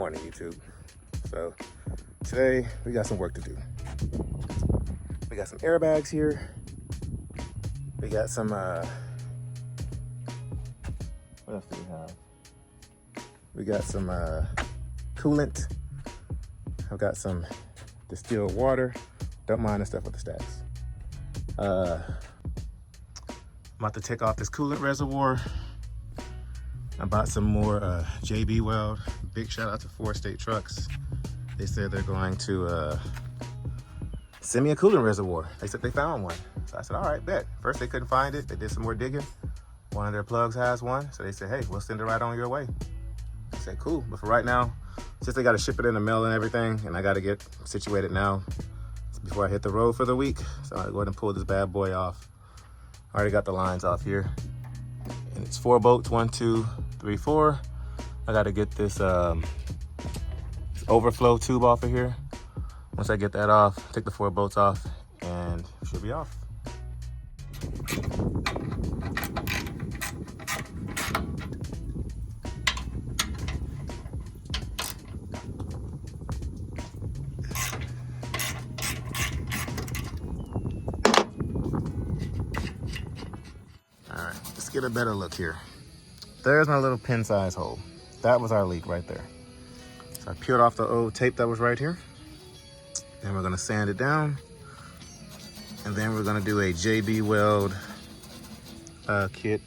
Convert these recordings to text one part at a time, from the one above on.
morning, YouTube. So today we got some work to do. We got some airbags here. We got some, what else do we have? We got some coolant. I've got some distilled water. Don't mind the stuff with the stacks. I'm about to take off this coolant reservoir. I bought some more JB Weld. Big shout out to 4 State Trucks. They said they're going to send me a coolant reservoir. They said they found one. So I said, all right, bet. First they couldn't find it. They did some more digging. One of their plugs has one. So they said, hey, we'll send it right on your way. I said, cool. But for right now, since they got to ship it in the mail and everything, and I got to get situated now before I hit the road for the week. So I'll go ahead and pull this bad boy off. I already got the lines off here. And it's 4 bolts, 1, 2, 3, 4. I got to get this overflow tube off of here. Once I get that off, take the 4 bolts off, and it should be off. All right, let's get a better look here. There's my little pin size hole. That was our leak right there. So I peeled off the old tape that was right here. Then we're gonna sand it down. And then we're gonna do a JB Weld kit.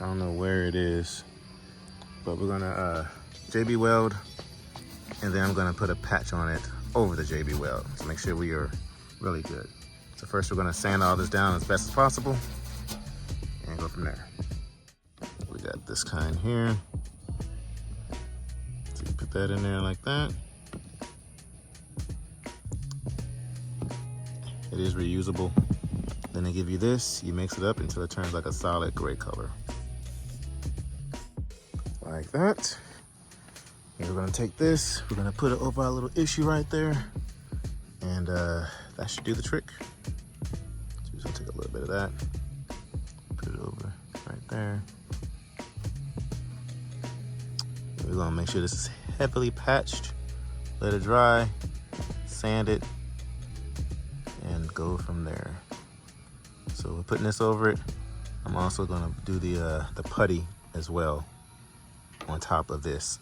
I don't know where it is, but we're gonna JB Weld, and then I'm gonna put a patch on it over the JB Weld to make sure we are really good. So first we're gonna sand all this down as best as possible and go from there. We got this kind here. So you put that in there like that. It is reusable. Then they give you this, you mix it up until it turns like a solid gray color. Like that. And we're gonna take this, we're gonna put it over our little issue right there, and that should do the trick. So just gonna take a little bit of that, put it over right there. We're gonna make sure this is heavily patched, let it dry, sand it, and go from there. So we're putting this over it. I'm also gonna do the putty as well on top of this.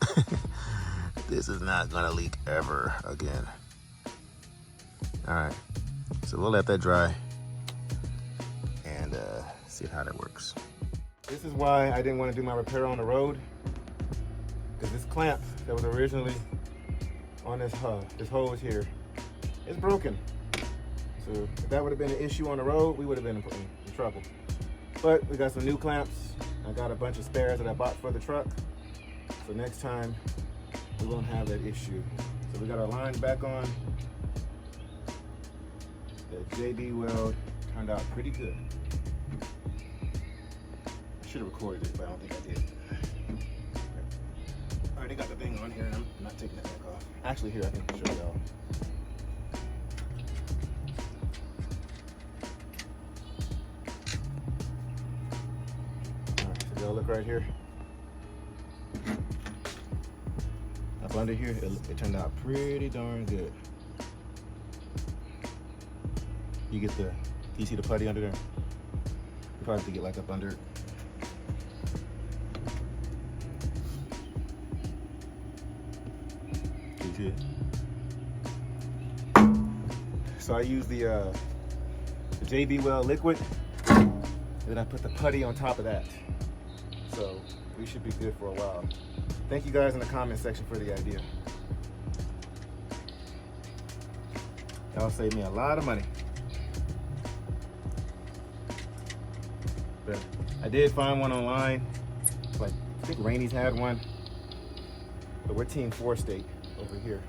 This is not gonna leak ever again. All right, so we'll let that dry and see how that works. This is why I didn't want to do my repair on the road, because this clamp that was originally on this hose here is broken. So if that would have been an issue on the road, we would have been in trouble. But we got some new clamps. I got a bunch of spares that I bought for the truck. So next time we won't have that issue. So we got our lines back on. The JB Weld turned out pretty good. I should have recorded it, but I don't think I did. I already got the thing on here and I'm not taking it back off. Actually here, I can show y'all. Look right here. Up under here, it turned out pretty darn good. You get the, you see the putty under there? You probably have to get like up under it. You see it? So I use the JB Weld liquid, and then I put the putty on top of that. So we should be good for a while. Thank you guys in the comment section for the idea. Y'all saved me a lot of money. But I did find one online. Like, I think Rainey's had one. But we're Team 4 State over here.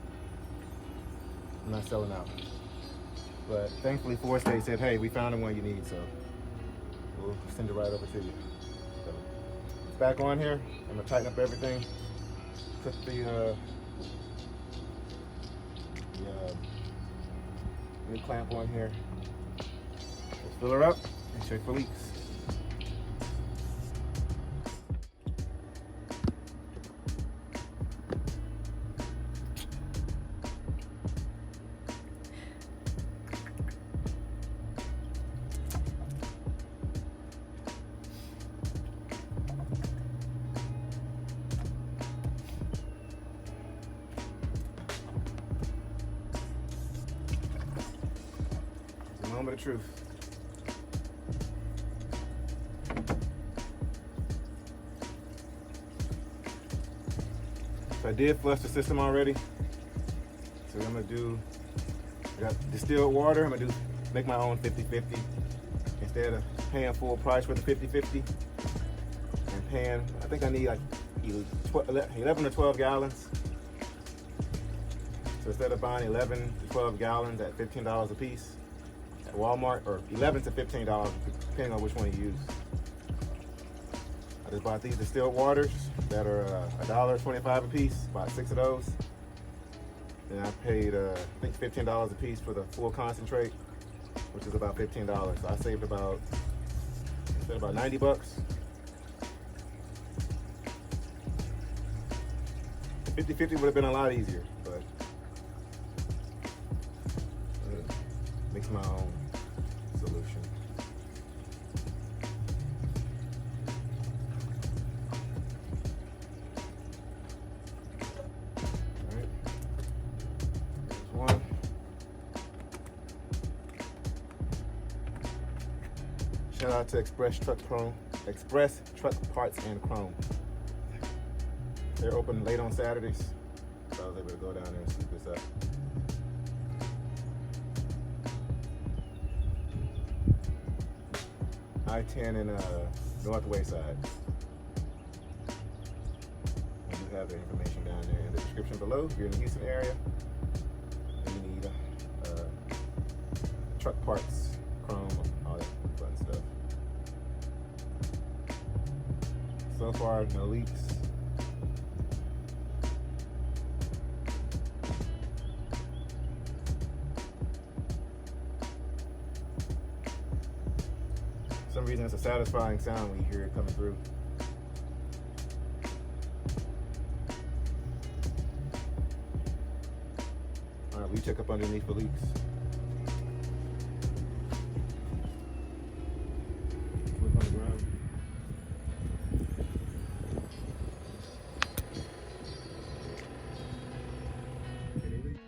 I'm not selling out. But thankfully 4 State said, hey, we found the one you need, so we'll send it right over to you. So it's back on here. I'm gonna tighten up everything. Put the new clamp on here. We'll fill her up and check for leaks. moment of truth. So I did flush the system already. So what I'm gonna do, I got distilled water. I'm gonna make my own 50-50 instead of paying full price for the 50-50 and paying. I think I need like either 11 or 12 gallons. So instead of buying 11 to 12 gallons at $15 a piece at Walmart, or $11 to $15 depending on which one you use, I just bought these distilled waters that are $1.25 a piece, bought 6 of those. And I paid, I think $15 a piece for the full concentrate, which is about $15. So I saved about 90 bucks. 50-50 would have been a lot easier, but mix my own solution. One. Shout out to Express Truck Parts and Chrome. They're open late on Saturdays, so I was able to go down there and scoop this up. I-10 and North Wayside. I do have the information down there in the description below. If you're in the Houston area and you need truck parts, chrome, all that fun stuff. So far, no leaks. For some reason, it's a satisfying sound when you hear it coming through. All right, we check up underneath for leaks. Look on the ground. Any leaks?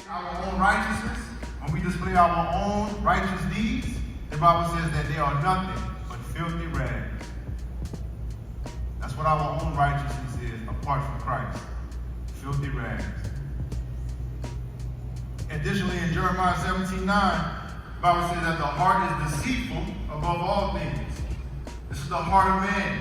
Our own righteousness, when we display our own righteous deeds, the Bible says that they are nothing but filthy rags. That's what our own righteousness is apart from Christ. Filthy rags. Additionally, in Jeremiah 17:9, the Bible says that the heart is deceitful above all things. This is the heart of man.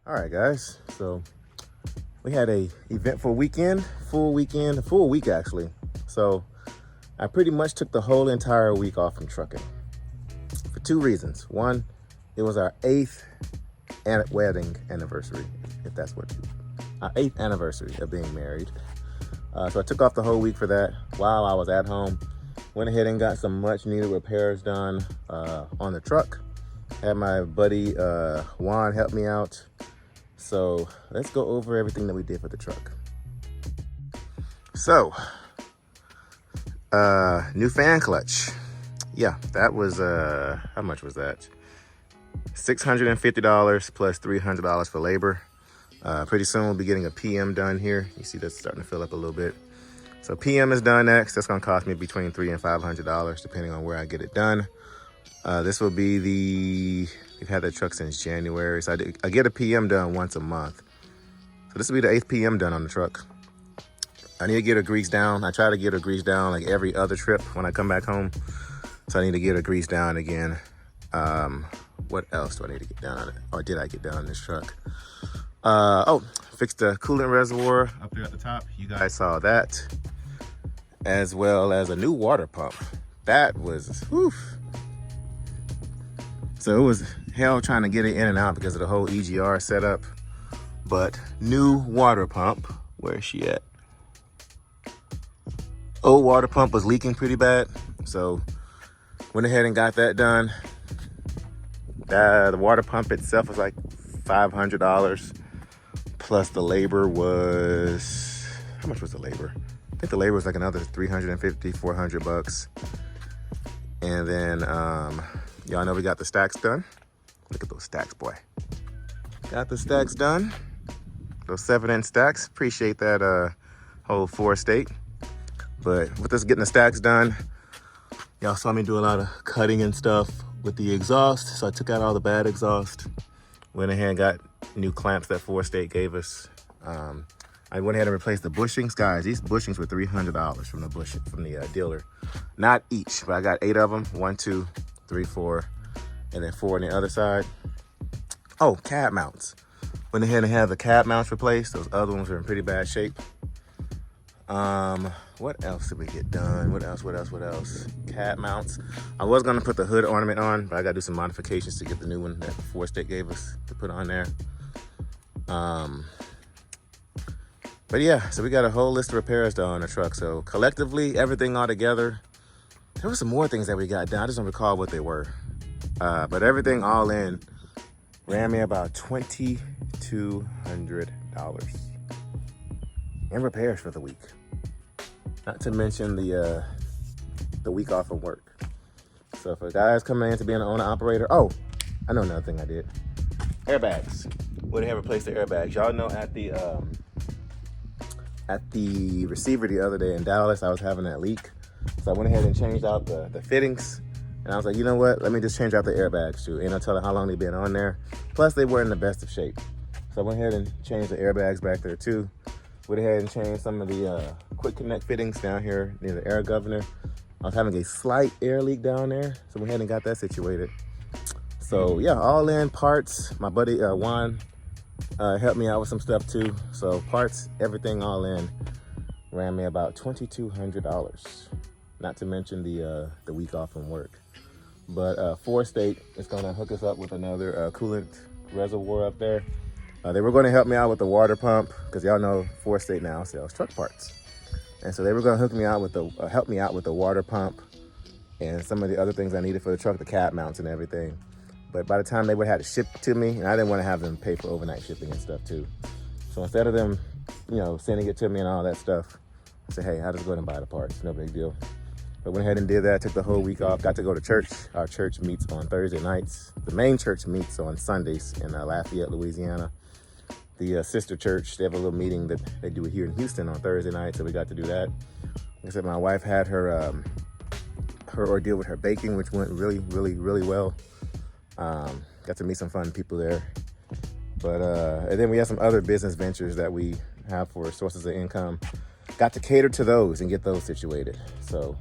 All right, guys, so we had a eventful weekend, full week actually. So I pretty much took the whole entire week off from trucking for two reasons. One, it was our 8th wedding anniversary, if that's what you our 8th anniversary of being married. So I took off the whole week for that while I was at home. Went ahead and got some much needed repairs done on the truck. Had my buddy Juan help me out. So let's go over everything that we did for the truck. So, new fan clutch. Yeah, that was, how much was that? $650 plus $300 for labor. Pretty soon we'll be getting a PM done here. You see that's starting to fill up a little bit. So PM is done next. That's gonna cost me between $300 and $500 depending on where I get it done. This will be we've had that truck since January. So I get a PM done once a month. So this will be the 8th PM done on the truck. I need to get her greased down. I try to get her greased down like every other trip when I come back home. So I need to get her greased down again. What else do I need to get done on it? Or did I get done on this truck? Oh, fixed the coolant reservoir up there at the top. You guys saw that. As well as a new water pump. That was, whew. So it was hell trying to get it in and out because of the whole EGR setup. But new water pump, where is she at? Old water pump was leaking pretty bad. So went ahead and got that done. The water pump itself was like $500. Plus the labor was, how much was the labor? I think the labor was like another $350, $400. And then, y'all know we got the stacks done. Look at those stacks, boy. Got the stacks done. Those 7-inch stacks. Appreciate that whole 4-state. But with us getting the stacks done, y'all saw me do a lot of cutting and stuff with the exhaust. So I took out all the bad exhaust. Went ahead and got new clamps that 4-state gave us. I went ahead and replaced the bushings. Guys, these bushings were $300 from the dealer. Not each, but I got 8 of them. 1, 2, 3, 4, and then 4 on the other side. Oh, cab mounts. Went ahead and had the cab mounts replaced. Those other ones were in pretty bad shape. What else did we get done? What else? Cab mounts. I was gonna put the hood ornament on, but I gotta do some modifications to get the new one that 4-state gave us to put on there. But yeah, so we got a whole list of repairs done on the truck. So collectively, everything all together, there were some more things that we got done. I just don't recall what they were. But everything all in ran me about $2,200 in repairs for the week. Not to mention the week off of work. So for guys coming in to be an owner-operator, oh, I know another thing I did. Airbags. Went ahead and replaced the airbags. Y'all know at the receiver the other day in Dallas, I was having that leak. So I went ahead and changed out the fittings. And I was like, you know what? Let me just change out the airbags too. And I'll tell her how long they've been on there. Plus they were in the best of shape. So I went ahead and changed the airbags back there too. Went ahead and changed some of the quick connect fittings down here near the air governor. I was having a slight air leak down there. So went ahead and got that situated. So yeah, all in parts. My buddy Juan helped me out with some stuff too. So parts, everything all in, ran me about $2,200. Not to mention the week off from work. But 4-state is gonna hook us up with another coolant reservoir up there. They were gonna help me out with the water pump because y'all know 4-state now sells truck parts. And so they were gonna help me out with the water pump and some of the other things I needed for the truck, the cab mounts and everything. But by the time they would have to ship to me, and I didn't want to have them pay for overnight shipping and stuff too. So instead of them, sending it to me and all that stuff, I said, hey, I'll just go ahead and buy the parts, no big deal. But went ahead and did that, took the whole week off, got to go to church. Our church meets on Thursday nights. The main church meets on Sundays in Lafayette, Louisiana. The sister church, they have a little meeting that they do here in Houston on Thursday night, so we got to do that. Like I said, my wife had her ordeal with her baking, which went really, really, really well. Got to meet some fun people there. But and then we have some other business ventures that we have for sources of income. Got to cater to those and get those situated. So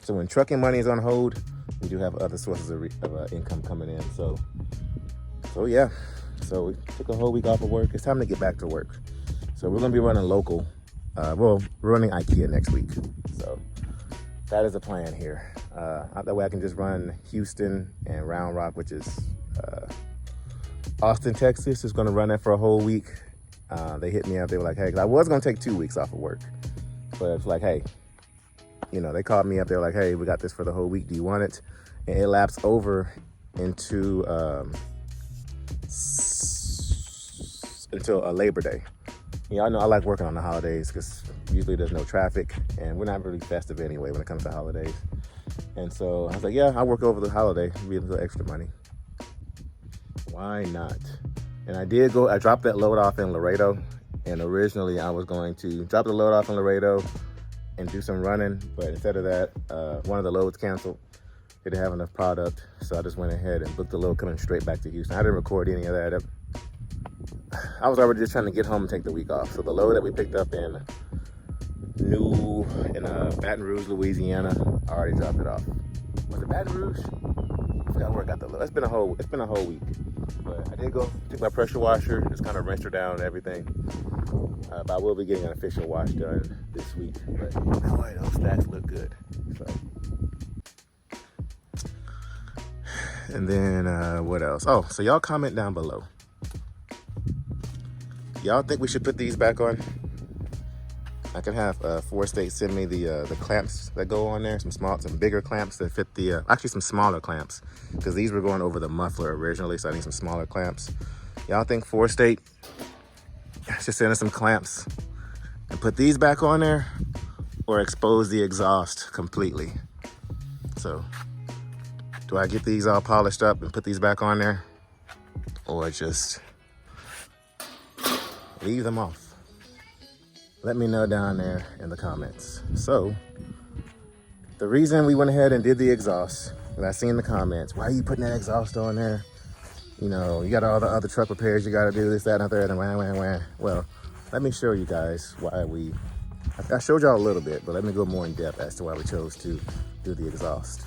when trucking money is on hold, we do have other sources of income coming in. So yeah. So we took a whole week off of work. It's time to get back to work. So we're gonna be running local. We're running IKEA next week. So that is the plan here. That way I can just run Houston and Round Rock, which is Austin, Texas is gonna run that for a whole week. They hit me up, they were like, hey, 'cause I was gonna take 2 weeks off of work. But it's like, hey, you know, they called me up, they were like, hey, we got this for the whole week, do you want it? And it lapsed over into until Labor Day. Y'all know I like working on the holidays because usually there's no traffic and we're not really festive anyway when it comes to holidays. And so I was like, yeah, I'll work over the holiday, be a little extra money. Why not? And I dropped that load off in Laredo. And originally I was going to drop the load off in Laredo and do some running. But instead of that, one of the loads canceled. Didn't have enough product. So I just went ahead and booked the load coming straight back to Houston. I didn't record any of that. I was already just trying to get home and take the week off. So the load that we picked up in Baton Rouge, Louisiana, I already dropped it off. Was it Baton Rouge? I forgot where I got the load. It's been a whole week. But I did go take my pressure washer, just kind of rinsed her down and everything. But I will be getting an official wash done this week. But boy, those stacks look good. So. And then what else? Oh, so y'all comment down below. Y'all think we should put these back on? I can have Forestate send me the clamps that go on there, some bigger clamps that fit the, actually some smaller clamps, because these were going over the muffler originally, so I need some smaller clamps. Y'all think Forestate should send us some clamps and put these back on there, or expose the exhaust completely? So, do I get these all polished up and put these back on there, or just leave them off? Let me know down there in the comments. So, the reason we went ahead and did the exhaust, and I seen the comments, why are you putting that exhaust on there? You know, you got all the other truck repairs you gotta do, this, that, and the third, and wah. Well, let me show you guys why I showed y'all a little bit, but let me go more in depth as to why we chose to do the exhaust.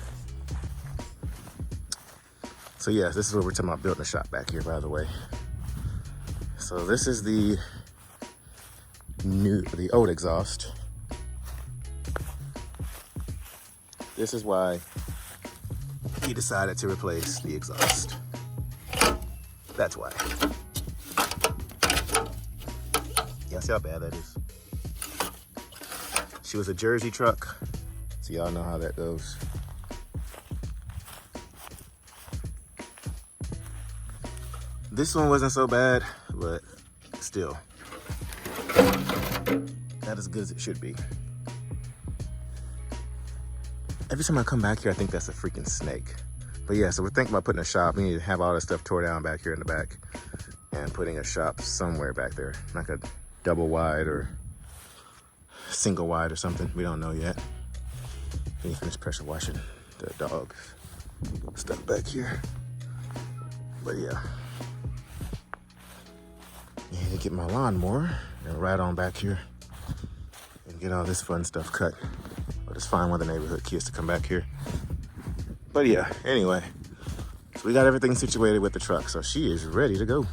So yes, this is what we're talking about, building a shop back here, by the way. So this is the old exhaust. This is why he decided to replace the exhaust. That's why. Y'all see how bad that is? She was a Jersey truck, so y'all know how that goes. This one wasn't so bad, but still. Not as good as it should be. Every time I come back here, I think that's a freaking snake. But yeah, so we're thinking about putting a shop. We need to have all this stuff tore down back here in the back and putting a shop somewhere back there. Like a double wide or single wide or something. We don't know yet. We need to finish pressure washing the dog stuff back here. But yeah. I need to get my lawnmower and ride on back here and get all this fun stuff cut. I'll just find one of the neighborhood kids to come back here. But yeah, anyway, so we got everything situated with the truck, so she is ready to go.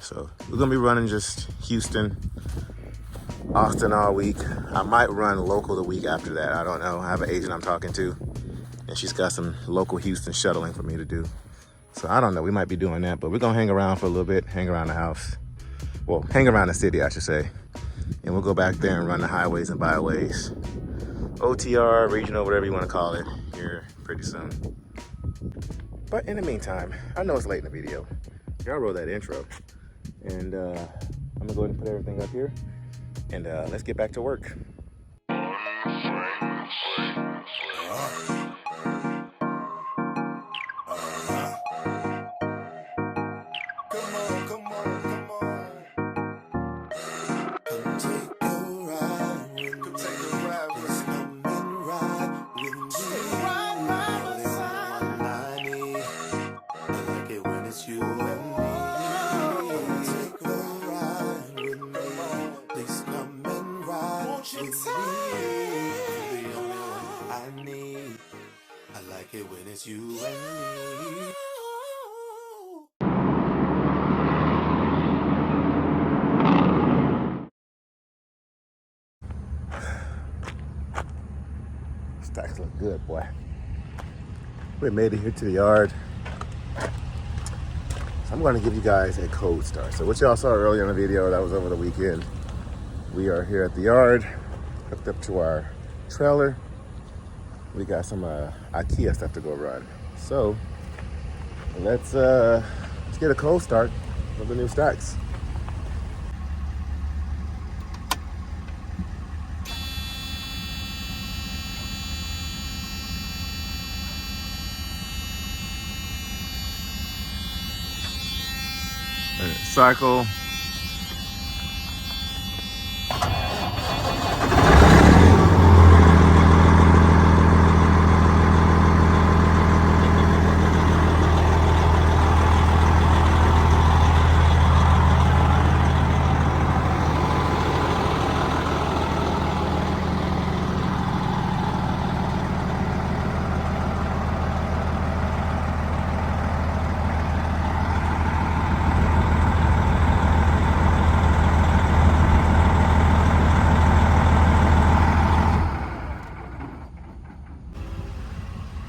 So we're gonna be running just Houston, Austin all week. I might run local the week after that. I don't know. I have an agent I'm talking to, and she's got some local Houston shuttling for me to do. So I don't know, we might be doing that, but we're gonna hang around for a little bit, hang around the house. Well, hang around the city, I should say. And we'll go back there and run the highways and byways. OTR, regional, whatever you wanna call it, here pretty soon. But in the meantime, I know it's late in the video. Y'all roll that intro. And I'm gonna go ahead and put everything up here. And let's get back to work. You and me. Stacks look good, boy. We made it here to the yard. So I'm gonna give you guys a cold start. So what y'all saw earlier in the video, that was over the weekend. We are here at the yard, hooked up to our trailer. We got some IKEA stuff to go run. So let's get a cold start of the new stacks. Cycle.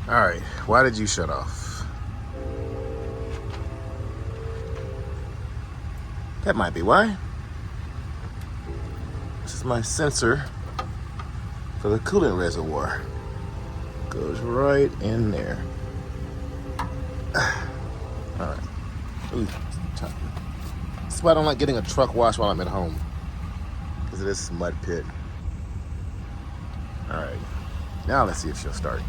All right, why did you shut off? That might be why. This is my sensor for the coolant reservoir. Goes right in there. All right. Ooh, tough. That's why I don't like getting a truck wash while I'm at home, because it is a mud pit. All right, now let's see if she'll start.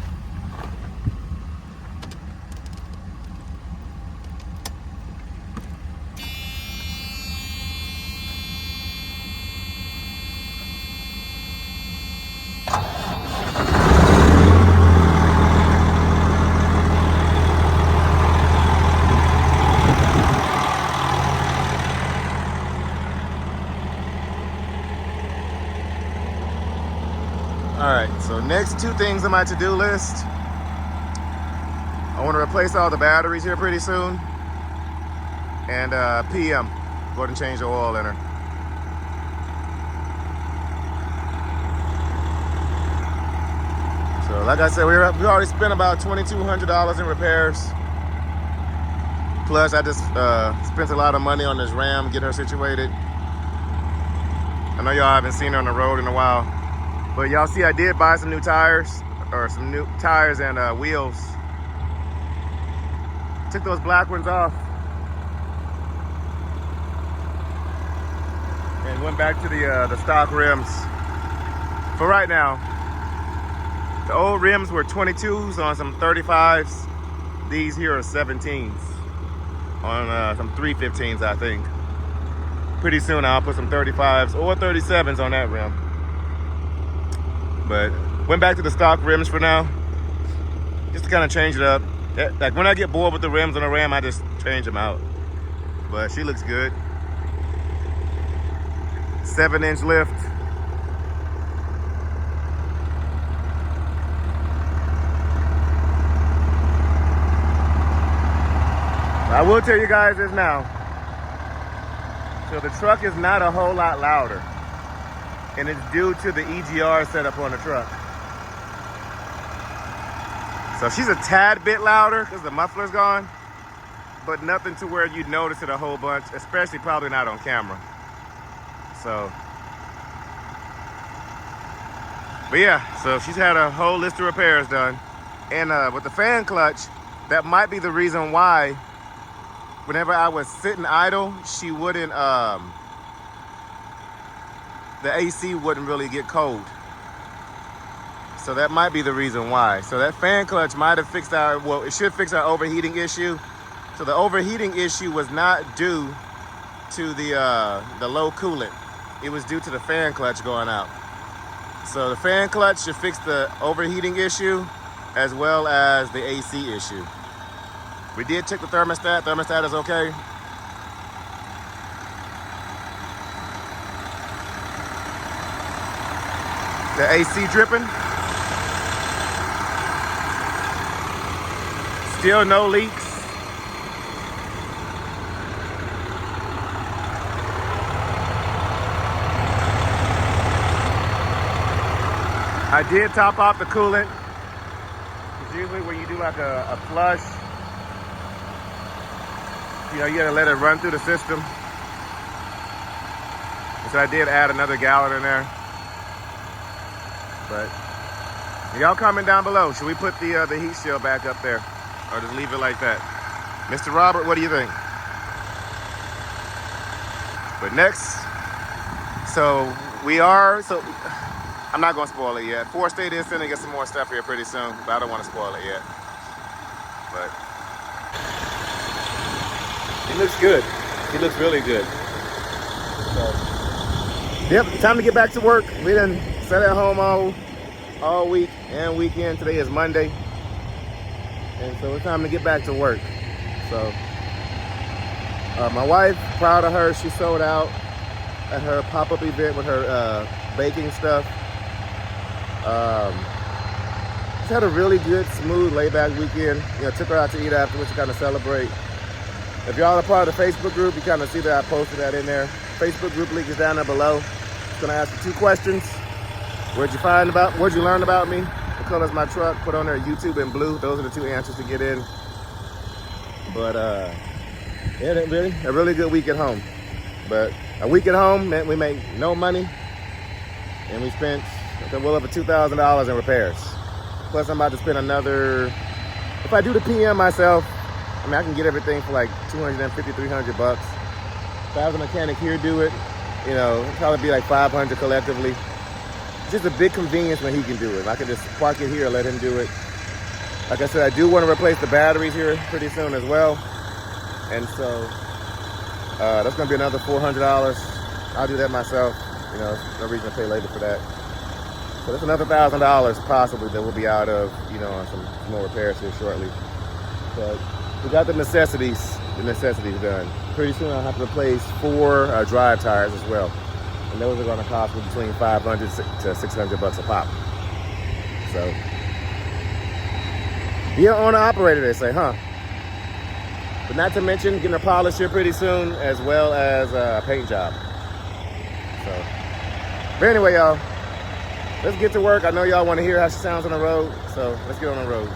All right, so next two things on my to-do list. I want to replace all the batteries here pretty soon. And PM, go ahead and change the oil in her. So like I said, we already spent about $2,200 in repairs. Plus I just spent a lot of money on this Ram, getting her situated. I know y'all haven't seen her on the road in a while. But y'all see I did buy some new tires, or some new tires and wheels. Took those black ones off and went back to the stock rims. For right now, the old rims were 22s on some 35s. These here are 17s on some 315s, I think. Pretty soon I'll put some 35s or 37s on that rim. But went back to the stock rims for now, just to kind of change it up. Like when I get bored with the rims on the Ram, I just change them out. But she looks good. 7-inch lift. I will tell you guys this now. So the truck is not a whole lot louder. And it's due to the EGR setup on the truck. So she's a tad bit louder because the muffler's gone, but nothing to where you'd notice it a whole bunch, especially probably not on camera. So, but yeah, so she's had a whole list of repairs done. And with the fan clutch, that might be the reason why whenever I was sitting idle, she wouldn't, the AC wouldn't really get cold. So that might be the reason why. So that fan clutch might have fixed our, well, it should fix our overheating issue. So the overheating issue was not due to the low coolant. It was due to the fan clutch going out. So the fan clutch should fix the overheating issue as well as the AC issue. We did check the thermostat. Thermostat is okay. The AC dripping. Still no leaks. I did top off the coolant. It's usually when you do like a flush, you know, you gotta let it run through the system. So I did add another gallon in there. But y'all comment down below. Should we put the heat shield back up there, or just leave it like that? Mr. Robert, what do you think? But next, so I'm not gonna spoil it yet. 4 State is gonna get some more stuff here pretty soon, but I don't want to spoil it yet. But it looks good. It looks really good. So, yep, time to get back to work. We done sat at home all week and weekend. Today is Monday, and so it's time to get back to work. So my wife, proud of her, she sold out at her pop-up event with her baking stuff. She had a really good, smooth, laid-back weekend. You know, took her out to eat afterwards to kind of celebrate. If y'all are part of the Facebook group, you kind of see that I posted that in there. Facebook group link is down there below. It's gonna ask you 2 questions. Where'd you learn about me? What color is my truck? Put on there YouTube in blue. Those are the 2 answers to get in. But yeah, a really good week at home. But a week at home meant we made no money, and we spent well over $2,000 in repairs. Plus, I'm about to spend another. If I do the PM myself, I mean, I can get everything for like $250, $300 bucks. If I have the mechanic here do it, you know, it'll probably be like $500 collectively. Just a big convenience when he can do it. I can just park it here and let him do it. Like I said, I do want to replace the batteries here pretty soon as well. And so that's gonna be another $400. I'll do that myself. You know, no reason to pay later for that. So that's another $1,000 possibly that we'll be out of, you know, on some more repairs here shortly. But we got the necessities done. Pretty soon I'll have to replace 4 drive tires as well. And those are gonna cost me between $500 to $600 a pop. So, be an owner-operator, they say, huh? But not to mention getting a polish here pretty soon, as well as a paint job. So, but anyway, y'all, let's get to work. I know y'all want to hear how she sounds on the road, so let's get on the road.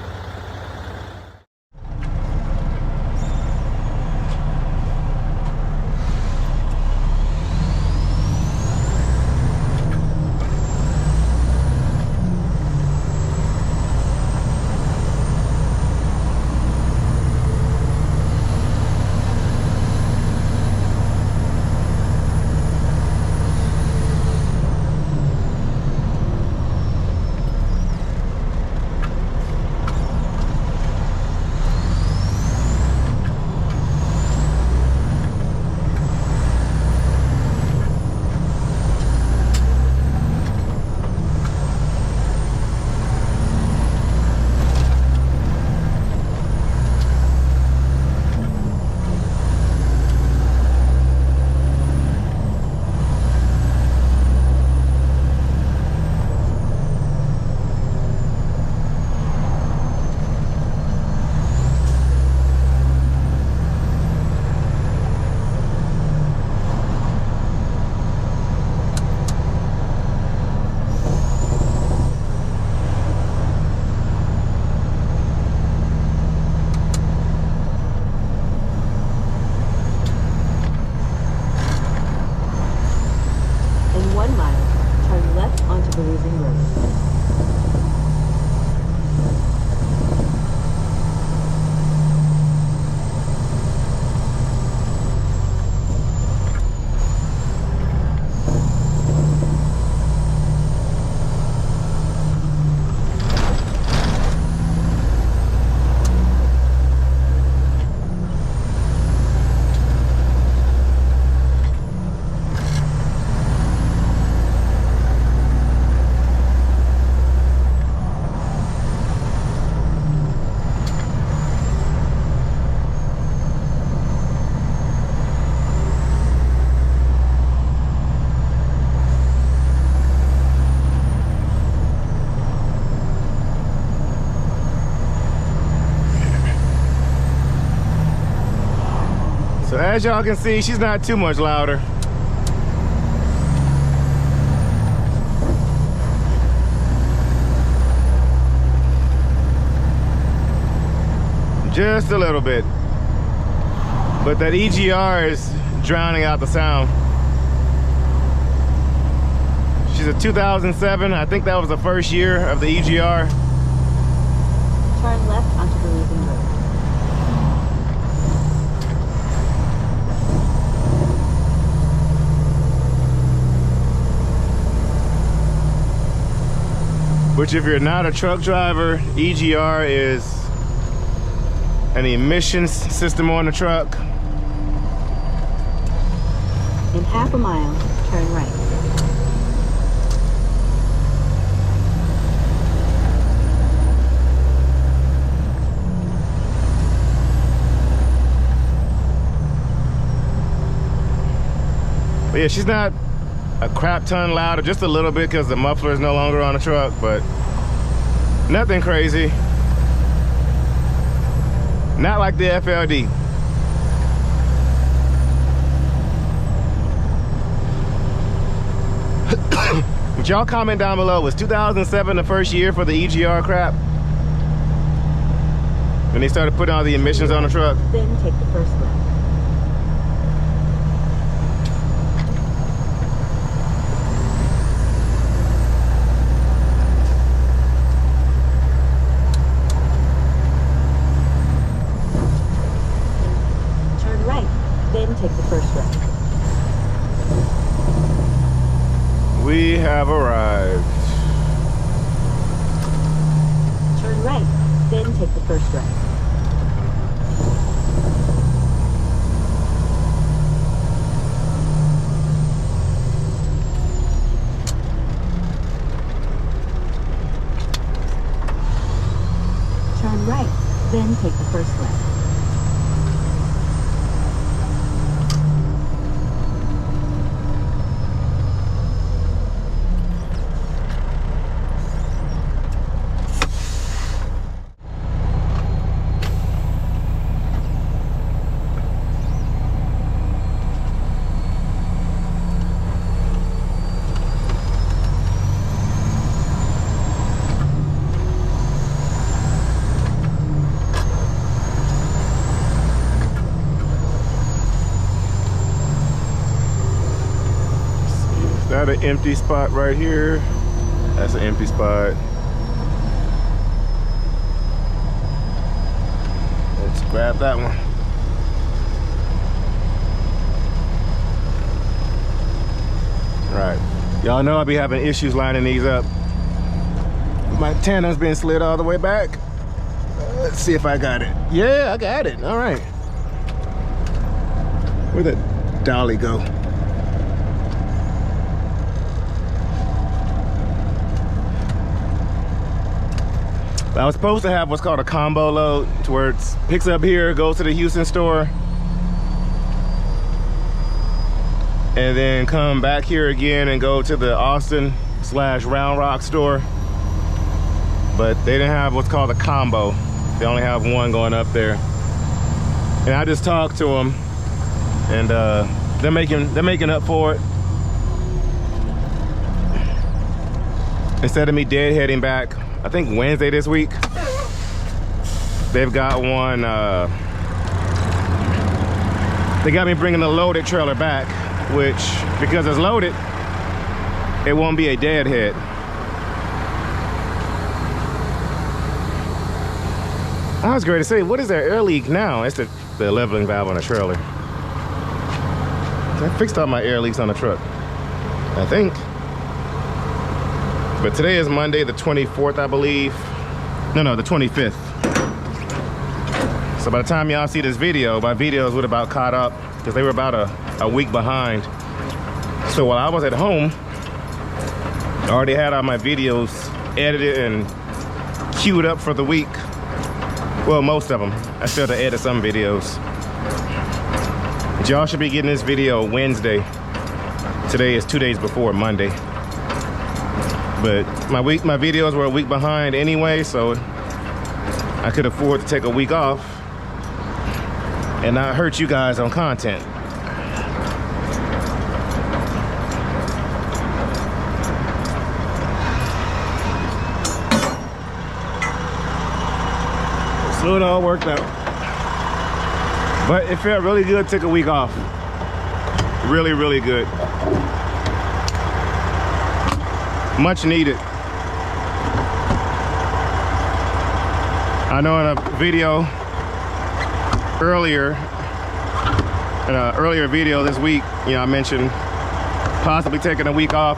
So as y'all can see, she's not too much louder. Just a little bit. But that EGR is drowning out the sound. She's a 2007. I think that was the first year of the EGR. Turn left onto the leaving road. Which, if you're not a truck driver, EGR is an emissions system on the truck. In half a mile, turn right. But yeah, she's not a crap ton louder, just a little bit because the muffler is no longer on the truck, but nothing crazy. Not like the FLD. But y'all comment down below, was 2007 the first year for the EGR crap? When they started putting all the emissions on the truck? Then take the first left. Turn right, then take the first right. We have arrived. Turn right, then take the first right. Turn right, then take the first left. Got an empty spot right here. That's an empty spot. Let's grab that one. Right. Y'all know I'll be having issues lining these up. My tandem's been slid all the way back. Let's see if I got it. Yeah, I got it. All right. Where'd that dolly go? I was supposed to have what's called a combo load, to where it picks up here, goes to the Houston store, and then come back here again and go to the Austin/Round Rock store. But they didn't have what's called a combo. They only have one going up there. And I just talked to them, and they're making up for it. Instead of me deadheading back, I think Wednesday this week, they've got one, they got me bringing the loaded trailer back, which, because it's loaded, it won't be a deadhead. I was going to say, what is their air leak now? It's the leveling valve on the trailer. I fixed all my air leaks on the truck, I think. But today is Monday, the 24th, I believe. No, the 25th. So by the time y'all see this video, my videos would have about caught up, because they were about a week behind. So while I was at home, I already had all my videos edited and queued up for the week. Well, most of them. I still have to edit some videos. But y'all should be getting this video Wednesday. Today is 2 days before Monday. But my videos were a week behind anyway, so I could afford to take a week off and not hurt you guys on content. So it all worked out. But it felt really good, took a week off. Really, really good. Much needed. I know in a video earlier, in an earlier video this week, you know, I mentioned possibly taking a week off.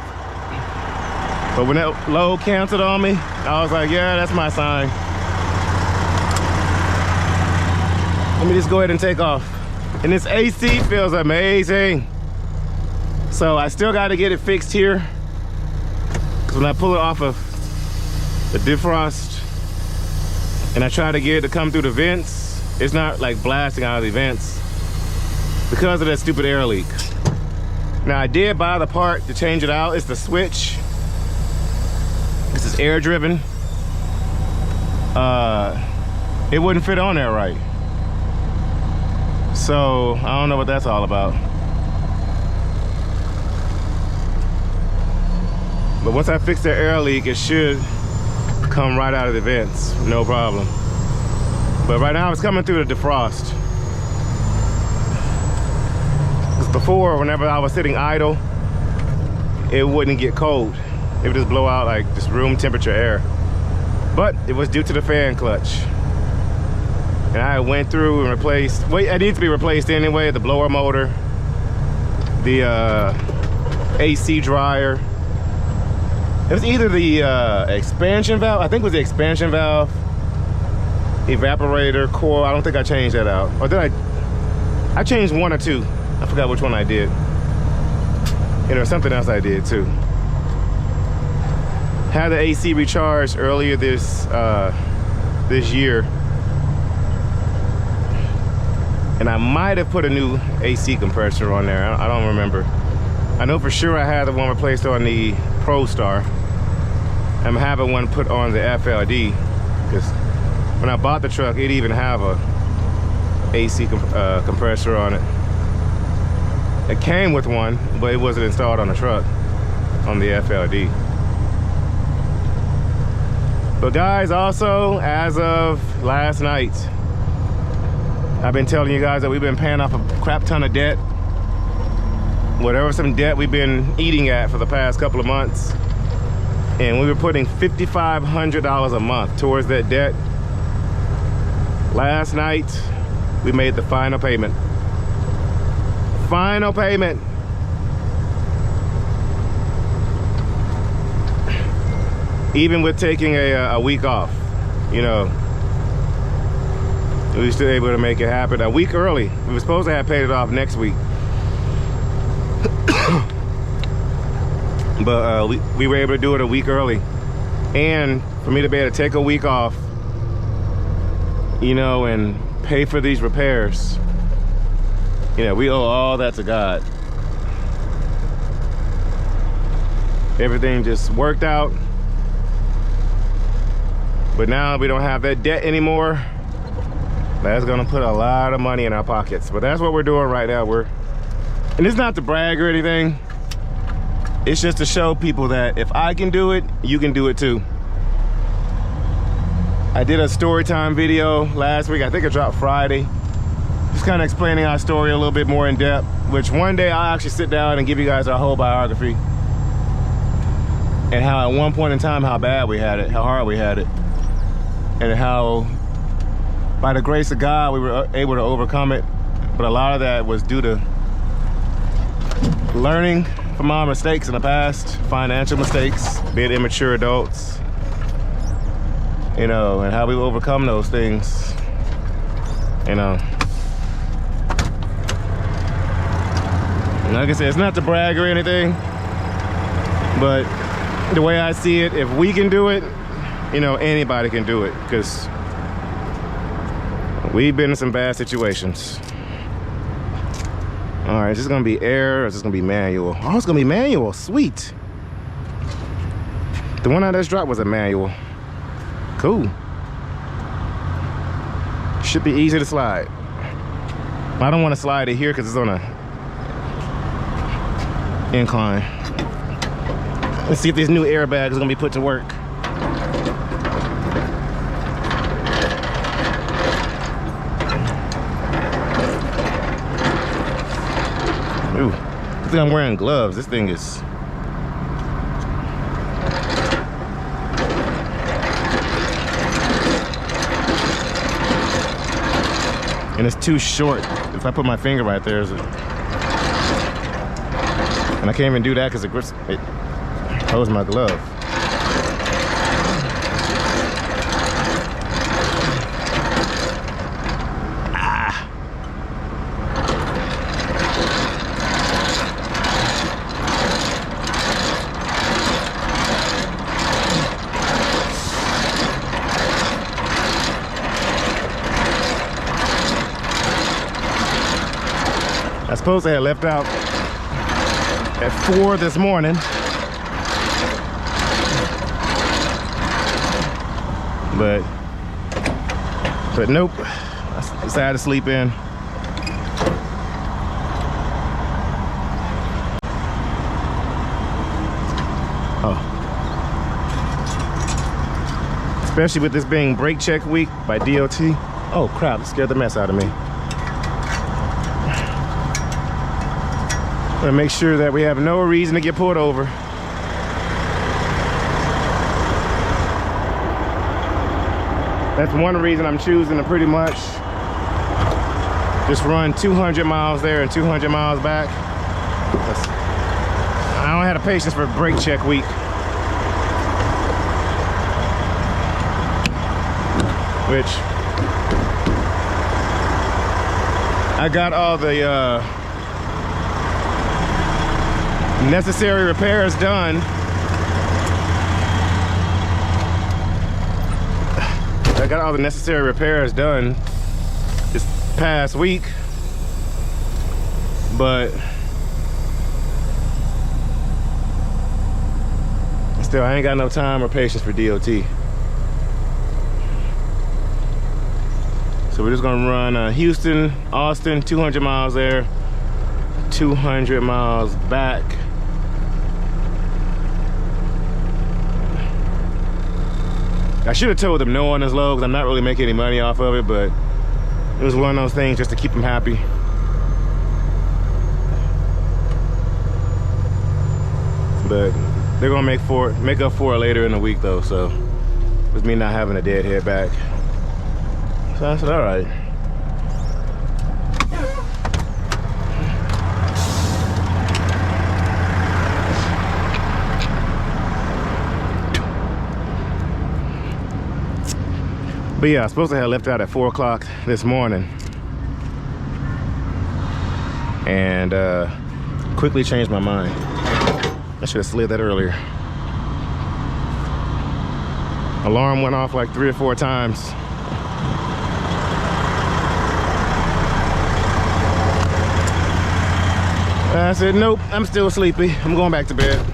But when that load canceled on me, I was like, yeah, that's my sign. Let me just go ahead and take off. And this AC feels amazing. So I still got to get it fixed here. Because when I pull it off of the defrost and I try to get it to come through the vents, it's not like blasting out of the vents because of that stupid air leak. Now I did buy the part to change it out. It's the switch. This is air driven. It wouldn't fit on there right. So I don't know what that's all about. But once I fix the air leak, it should come right out of the vents, no problem. But right now it's coming through the defrost. Because before, whenever I was sitting idle, it wouldn't get cold. It would just blow out like just room temperature air. But it was due to the fan clutch. And I went through and replaced, well, it needs to be replaced anyway, the blower motor, the AC dryer. It was either the expansion valve, I think it was the expansion valve, evaporator, core. I don't think I changed that out. Or did I changed one or two. I forgot which one I did. And there was something else I did too. Had the AC recharged earlier this year. And I might have put a new AC compressor on there. I don't remember. I know for sure I had the one replaced on the Pro Star. I'm having one put on the FLD because when I bought the truck, it even have a AC compressor on it. It came with one, but it wasn't installed on the truck on the FLD. But guys, also as of last night, I've been telling you guys that we've been paying off a crap ton of debt. Whatever some debt we've been eating at for the past couple of months. And we were putting $5,500 a month towards that debt. Last night, we made the final payment. Final payment. Even with taking a week off, you know, we were still able to make it happen a week early. We were supposed to have paid it off next week. But we were able to do it a week early. And for me to be able to take a week off, you know, and pay for these repairs, you know, we owe all that to God. Everything just worked out. But now we don't have that debt anymore. That's gonna put a lot of money in our pockets. But that's what we're doing right now. And it's not to brag or anything. It's just to show people that if I can do it, you can do it too. I did a story time video last week. I think it dropped Friday. Just kind of explaining our story a little bit more in depth, which one day I'll actually sit down and give you guys our whole biography. And how at one point in time, how bad we had it, how hard we had it. And how, by the grace of God, we were able to overcome it. But a lot of that was due to learning from our mistakes in the past, financial mistakes, being immature adults, you know, and how we overcome those things, you know. And like I said, it's not to brag or anything, but the way I see it, if we can do it, you know, anybody can do it, because we've been in some bad situations. All right, is this gonna be air or is this gonna be manual? Oh, it's gonna be manual, sweet. The one I just dropped was a manual. Cool. Should be easy to slide. I don't wanna slide it here because it's on a incline. Let's see if this new airbag is gonna be put to work. Ooh, I think I'm wearing gloves. This thing is... and it's too short. If I put my finger right there, and I can't even do that because it holds my glove. I suppose I had left out at 4 this morning, but nope, I decided to sleep in. Oh, especially with this being brake check week by DOT. Oh crap, it scared the mess out of me. To make sure that we have no reason to get pulled over. That's one reason I'm choosing to pretty much just run 200 miles there and 200 miles back. I don't have the patience for brake check week. Which I got all the necessary repairs done. I got all the necessary repairs done this past week, but still I ain't got no time or patience for DOT. So we're just gonna run Houston, Austin, 200 miles there, 200 miles back. I should have told them no on this load because I'm not really making any money off of it, but it was one of those things just to keep them happy. But they're gonna make up for it later in the week though, so with me not having a deadhead back. So I said, all right. But yeah, I was supposed to have left out at 4 o'clock this morning. And quickly changed my mind. I should have slid that earlier. Alarm went off like 3 or 4 times. I said, nope, I'm still sleepy. I'm going back to bed.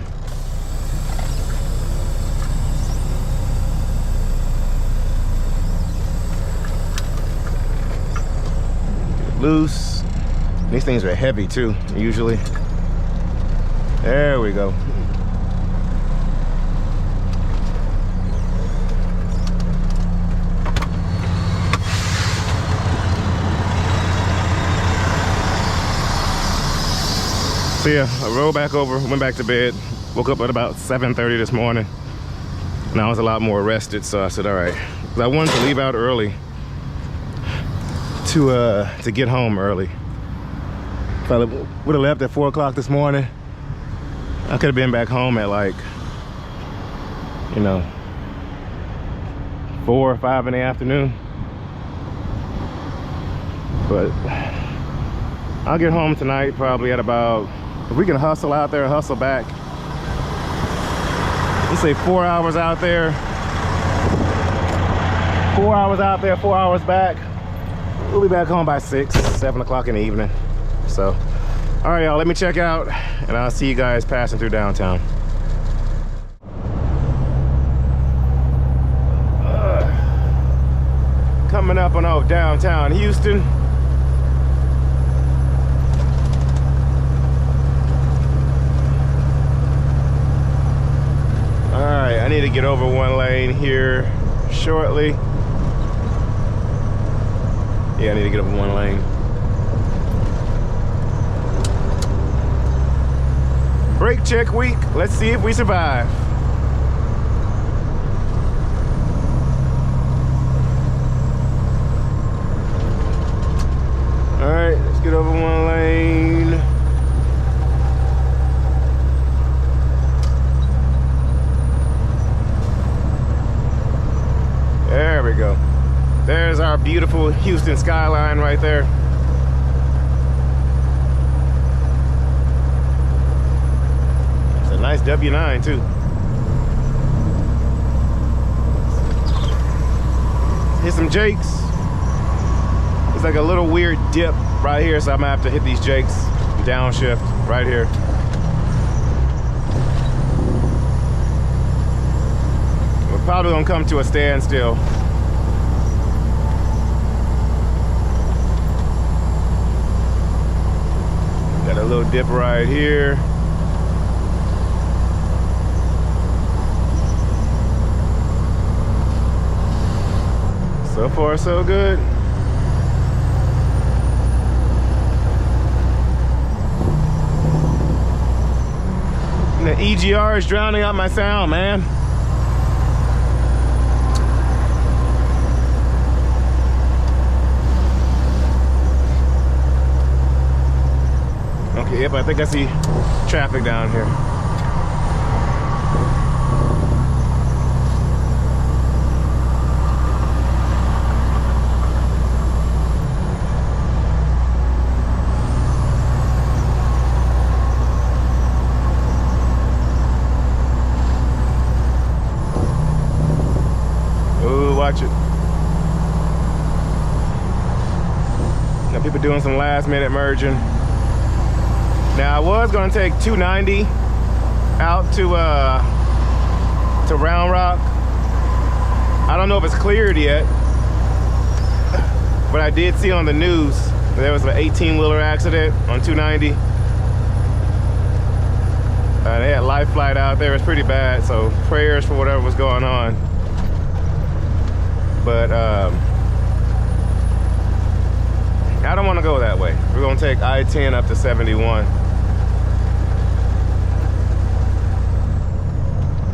Loose. These things are heavy too, usually. There we go. So yeah, I rolled back over, went back to bed, woke up at about 7:30 this morning, and I was a lot more rested, so I said, all right. 'Cause I wanted to leave out early to get home early. If I would have left at 4 o'clock this morning, I could have been back home at like, you know, 4 or 5 in the afternoon. But I'll get home tonight probably at about, if we can hustle out there, hustle back. Let's say 4 hours out there. 4 hours out there, 4 hours back. We'll be back home by 6, 7 o'clock in the evening. So, all right, y'all, let me check out, and I'll see you guys passing through downtown. Coming up on downtown Houston. All right, I need to get over one lane here shortly. Yeah, I need to get over one lane. brake check week. Let's see if we survive. All right, let's get over one lane. There we go. There's our beautiful Houston skyline right there. It's a nice W9 too. Hit some jakes. It's like a little weird dip right here, so I'm gonna have to hit these jakes, downshift right here. We're probably gonna come to a standstill. Got a little dip right here. So far, so good. And the EGR is drowning out my sound, man. Okay, yep, I think I see traffic down here. Watch it. Now people doing some last minute merging. Now I was gonna take 290 out to Round Rock. I don't know if it's cleared yet, but I did see on the news there was an 18-wheeler accident on 290. They had life flight out there. It's pretty bad, so prayers for whatever was going on. But I don't want to go that way. We're gonna take I-10 up to 71.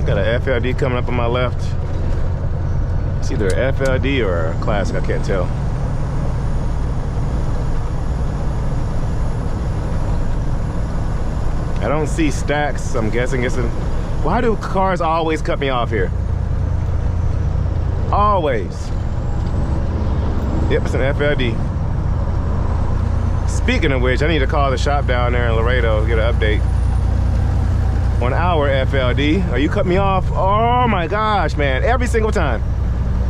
Got an FLD coming up on my left. It's either a FLD or a classic, I can't tell. I don't see stacks, so I'm guessing it's a... Why do cars always cut me off here? Always. Yep, it's an FLD. Speaking of which, I need to call the shop down there in Laredo, get an update on our FLD. Oh, you cut me off? Oh my gosh, man. Every single time.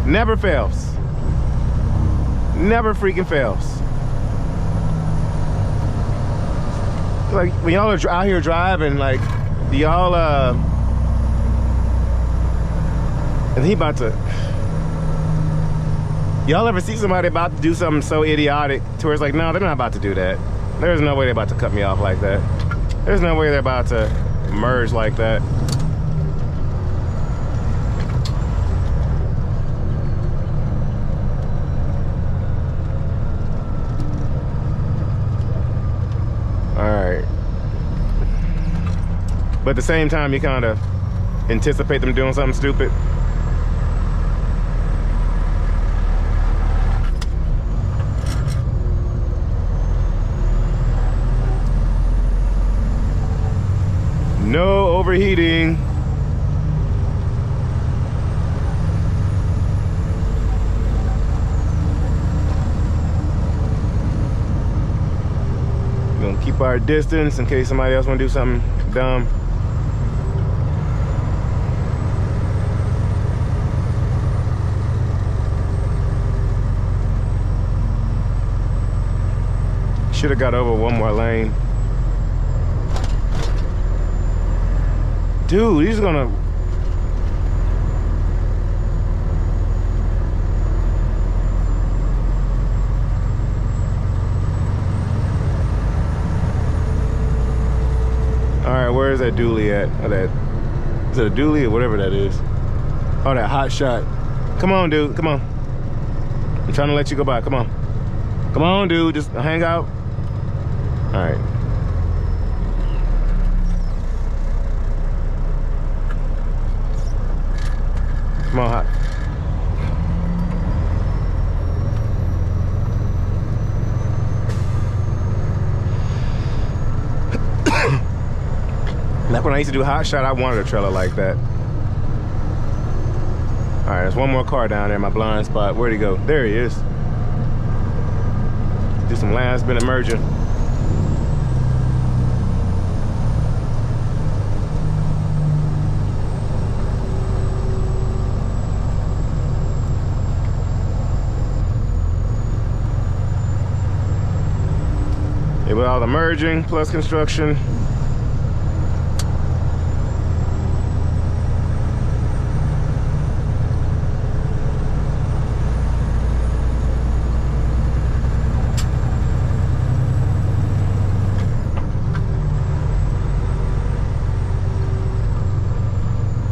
Never fails. Never freaking fails. Like, when y'all are out here driving, like, y'all, and he about to... Y'all ever see somebody about to do something so idiotic to where it's like, no, they're not about to do that. There's no way they're about to cut me off like that. There's no way they're about to merge like that. All right. But at the same time, you kind of anticipate them doing something stupid. No overheating. We're gonna keep our distance in case somebody else wanna do something dumb. Should have got over one more lane. Dude, he's gonna... Alright, where is that dually at? Oh, that... Is it a dually or whatever that is? Oh, that hot shot. Come on, dude, come on. I'm trying to let you go by, come on. Come on, dude, just hang out. Alright. Come on, hot. Back when I used to do hot shot, I wanted a trailer like that. All right, there's one more car down there, my blind spot. Where'd he go? There he is. Do some last minute merging. Yeah, with all the merging plus construction.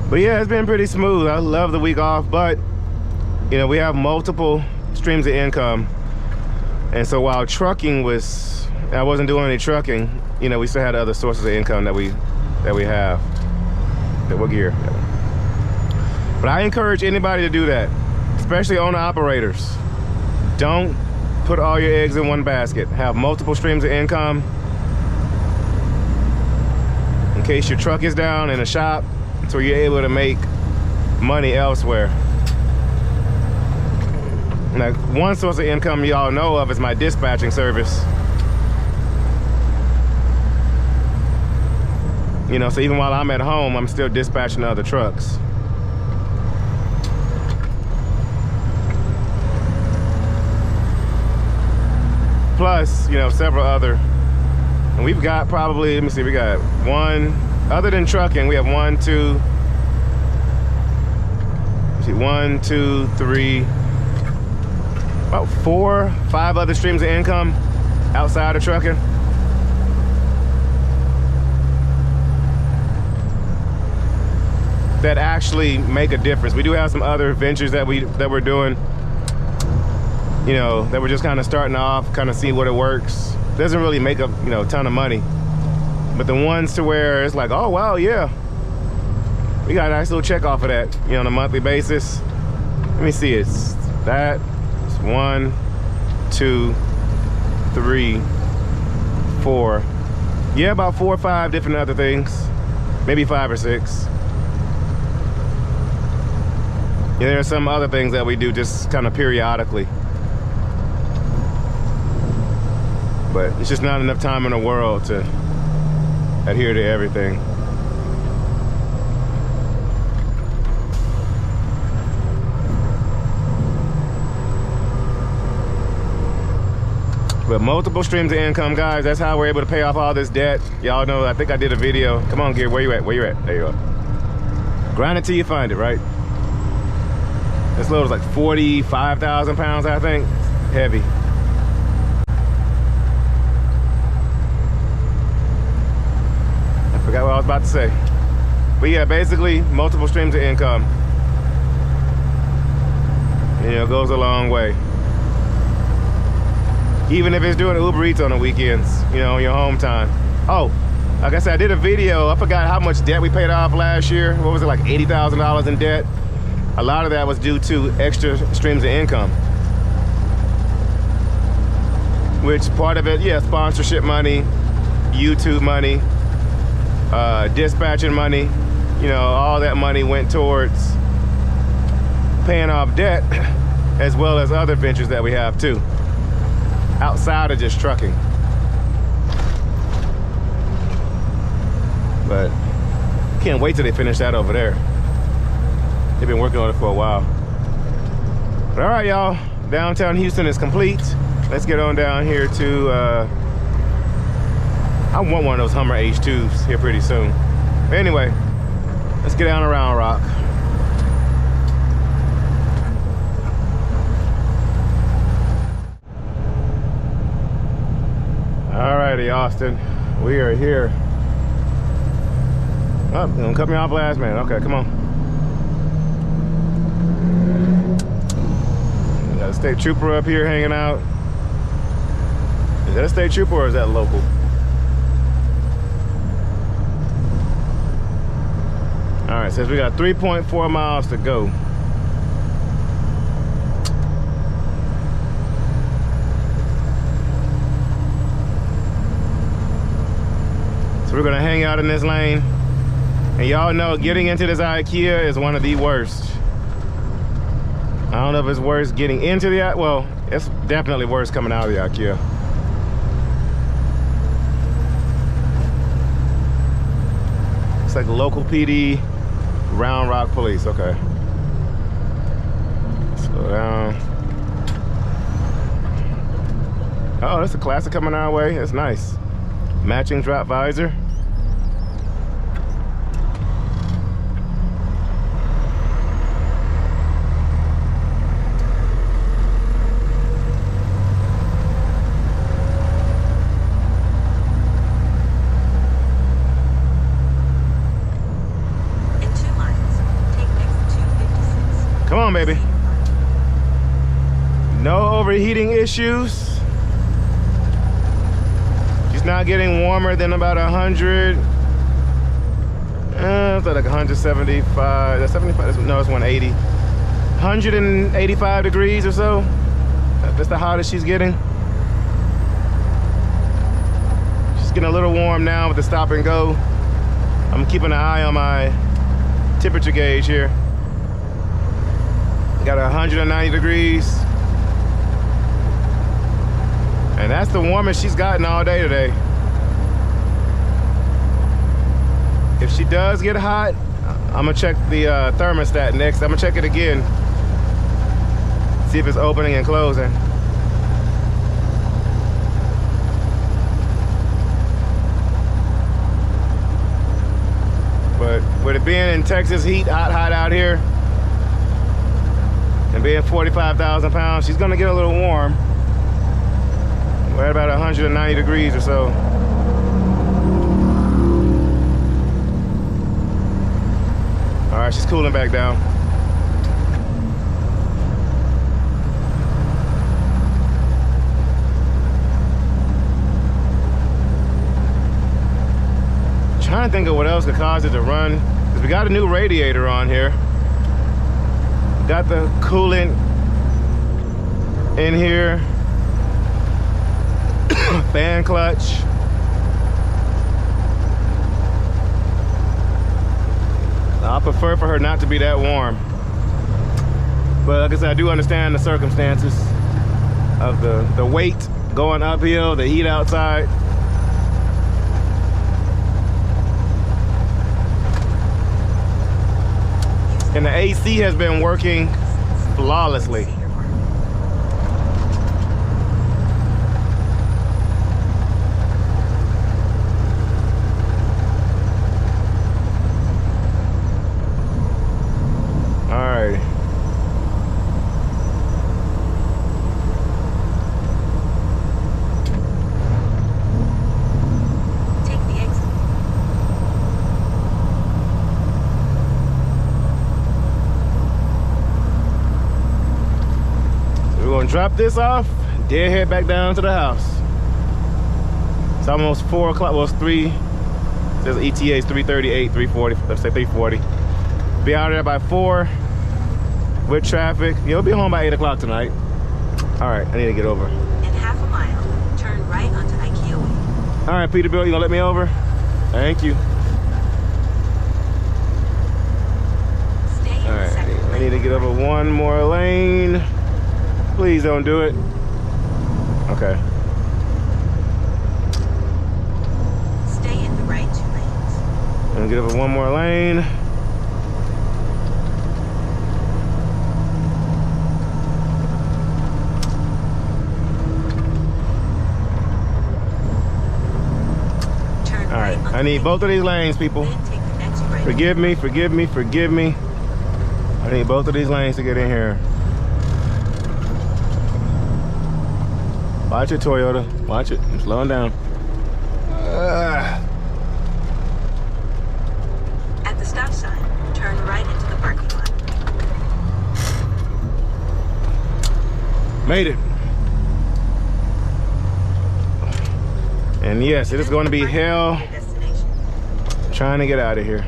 But yeah, it's been pretty smooth. I love the week off, but you know, we have multiple streams of income. And so while trucking was, I wasn't doing any trucking, you know, we still had other sources of income that we have. What gear? But I encourage anybody to do that, especially owner operators. Don't put all your eggs in one basket. Have multiple streams of income in case your truck is down in a shop, so you're able to make money elsewhere. Now, one source of income y'all know of is my dispatching service. You know, so even while I'm at home, I'm still dispatching other trucks. Plus, you know, several other. And we've got probably, let me see, we got one, other than trucking, we have 1, 2, 3, about 4, 5 other streams of income outside of trucking. That actually make a difference. We do have some other ventures that we're doing, you know, that we're just kind of starting off, kind of see what it works. Doesn't really make a, you know, ton of money. But the ones to where it's like, oh wow, yeah, we got a nice little check off of that, you know, on a monthly basis. Let me see, it's that. It's 1, 2, 3, 4. Yeah, about 4 or 5 different other things, maybe 5 or 6. Yeah, there are some other things that we do just kind of periodically. But it's just not enough time in the world to adhere to everything. But multiple streams of income, guys, that's how we're able to pay off all this debt. Y'all know, I think I did a video. Come on, Gear, where you at? Where you at? There you are. Grind it till you find it, right? This load is like 45,000 pounds, I think. Heavy. I forgot what I was about to say. But yeah, basically, multiple streams of income. You know, it goes a long way. Even if it's doing Uber Eats on the weekends, you know, on your home time. Oh, like I said, I did a video. I forgot how much debt we paid off last year. What was it, like $80,000 in debt? A lot of that was due to extra streams of income. Which part of it, yeah, sponsorship money, YouTube money, dispatching money, you know, all that money went towards paying off debt, as well as other ventures that we have too, outside of just trucking. But can't wait till they finish that over there. They've been working on it for a while. But all right, y'all, downtown Houston is complete. Let's get on down here to, I want one of those Hummer H2s here pretty soon. But anyway, let's get down around Rock. Alrighty, Austin, we are here. Oh, you gonna cut me off last minute? Okay, come on. We got a state trooper up here hanging out. Is that a state trooper or is that local? All right, says we got 3.4 miles to go. We're gonna hang out in this lane. And y'all know getting into this IKEA is one of the worst. I don't know if it's worse getting into the, well, it's definitely worse coming out of the IKEA. It's like local PD, Round Rock Police, okay. Slow down. Oh, that's a classic coming our way, that's nice. Matching drop visor. Come on, baby. No overheating issues. She's not getting warmer than about 100. It's like 175. That's 75. No, it's 180. 185 degrees or so. That's the hottest she's getting. She's getting a little warm now with the stop and go. I'm keeping an eye on my temperature gauge here. Got 190 degrees. And that's the warmest she's gotten all day today. If she does get hot, I'm gonna check the thermostat next. I'm gonna check it again. See if it's opening and closing. But with it being in Texas heat, hot out here, and being 45,000 pounds, she's gonna get a little warm. We're at about 190 degrees or so. All right, she's cooling back down. Trying to think of what else could cause it to run, because we got a new radiator on here. Got the coolant in here. Fan clutch. I prefer for her not to be that warm. But like I said, I do understand the circumstances of the weight going uphill, the heat outside. And the AC has been working flawlessly. All right. Take the exit. We're gonna drop this off, then head back down to the house. It's almost 4 o'clock, well it's 3, it says ETA is 3:38, 3:40, let's say 3:40. Be out there by 4 with traffic. You'll be home by 8 o'clock tonight. All right, I need to get over. In half a mile, turn right onto IKEA Way. All right, Peterbilt, you gonna let me over? Thank you. Stay in All the right, second I lane. need to get over one more lane. Please don't do it. Okay. Stay in the right 2 lanes. I'm gonna get over one more lane. Turn All right, onto I need both of these lanes, people. Then take the next right. Forgive me, forgive me, forgive me. I need both of these lanes to get in here. Watch it, Toyota. Watch it. I'm slowing down. At the stop sign, turn right into the parking lot. Made it. And yes, it is going to be hell Your destination. trying to get out of here.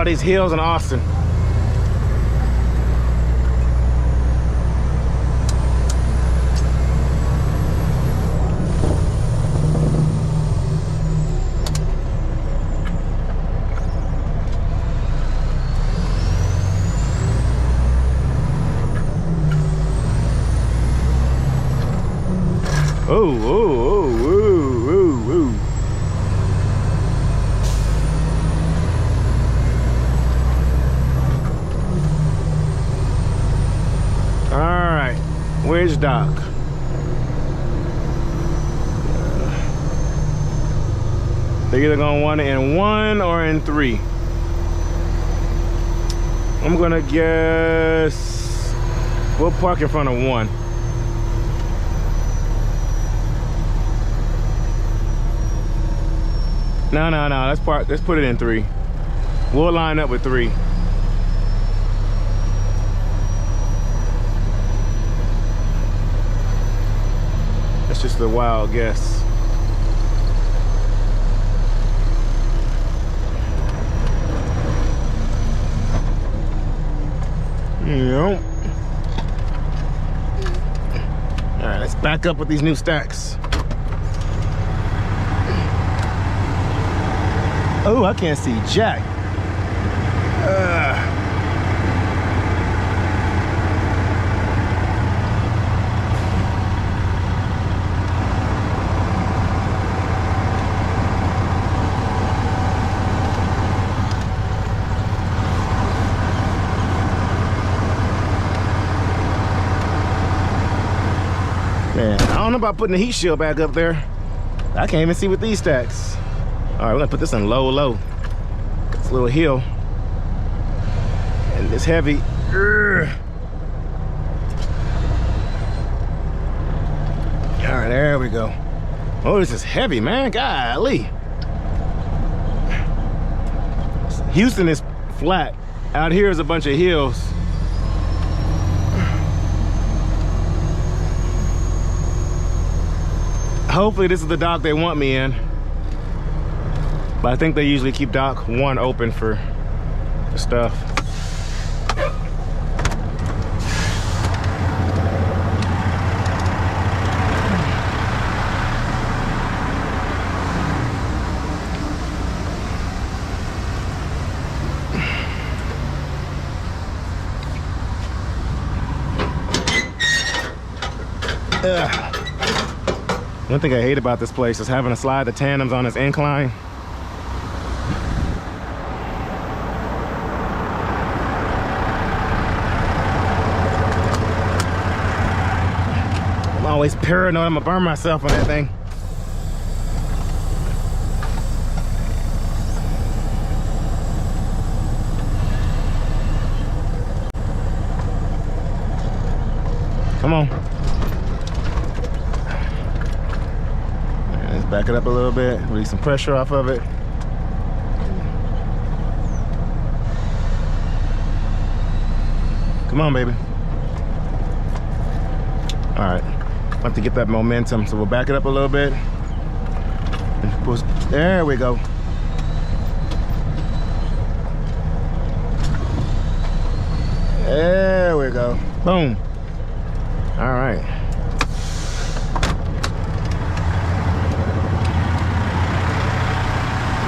all these hills in Austin. Oh, oh, oh, woo, woo, woo. All right, where's Doc? They're either gonna want it in 1 or in 3. I'm gonna guess we'll park in front of 1. No, let's put it in 3. We'll line up with 3. That's just a wild guess. Yep. All right, let's back up with these new stacks. Oh, I can't see jack. Man, I don't know about putting the heat shield back up there. I can't even see with these stacks. All right, we're gonna put this in low, low. It's a little hill. And it's heavy. Urgh. All right, there we go. Oh, this is heavy, man, golly. Houston is flat. Out here is a bunch of hills. Hopefully this is the dock they want me in. But I think they usually keep dock 1 open for stuff. One thing I hate about this place is having to slide the tandems on this incline. I'm always paranoid I'm gonna burn myself on that thing. Come on. Let's back it up a little bit, release some pressure off of it. Come on, baby. All right, I have to get that momentum, so we'll back it up a little bit. There we go. There we go. Boom. All right.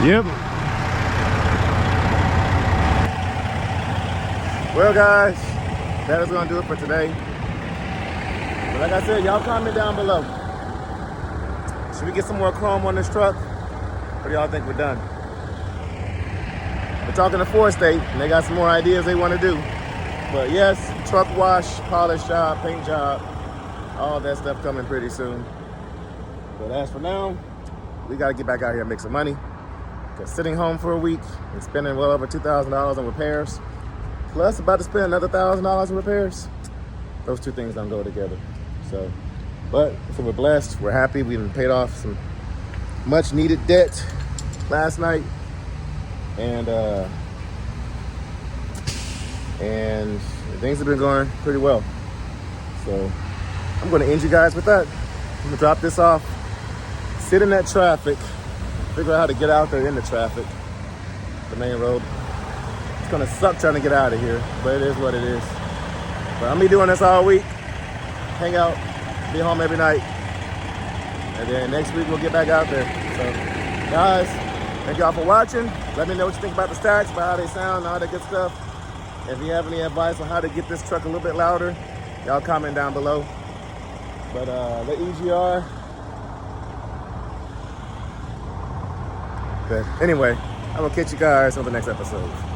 Yep. Well, guys, that is gonna do it for today. But like I said, y'all comment down below. Should we get some more chrome on this truck? Or do y'all think we're done? We're talking to Ford State, and they got some more ideas they want to do. But yes, truck wash, polish job, paint job, all that stuff coming pretty soon. But as for now, we got to get back out here and make some money. Because sitting home for a week and spending well over $2,000 on repairs, plus about to spend another $1,000 in repairs, those two things don't go together. So we're blessed, we're happy. We even paid off some much needed debt last night. And things have been going pretty well. So I'm gonna end you guys with that. I'm gonna drop this off, sit in that traffic, figure out how to get out there in the traffic, the main road, It's gonna suck trying to get out of here, but it is what it is. But I'm gonna be doing this all week. Hang out, be home every night. And then next week we'll get back out there. So guys, thank y'all for watching. Let me know what you think about the stacks, about how they sound, and all that good stuff. If you have any advice on how to get this truck a little bit louder, y'all comment down below. But the EGR. But anyway, I will catch you guys on the next episode.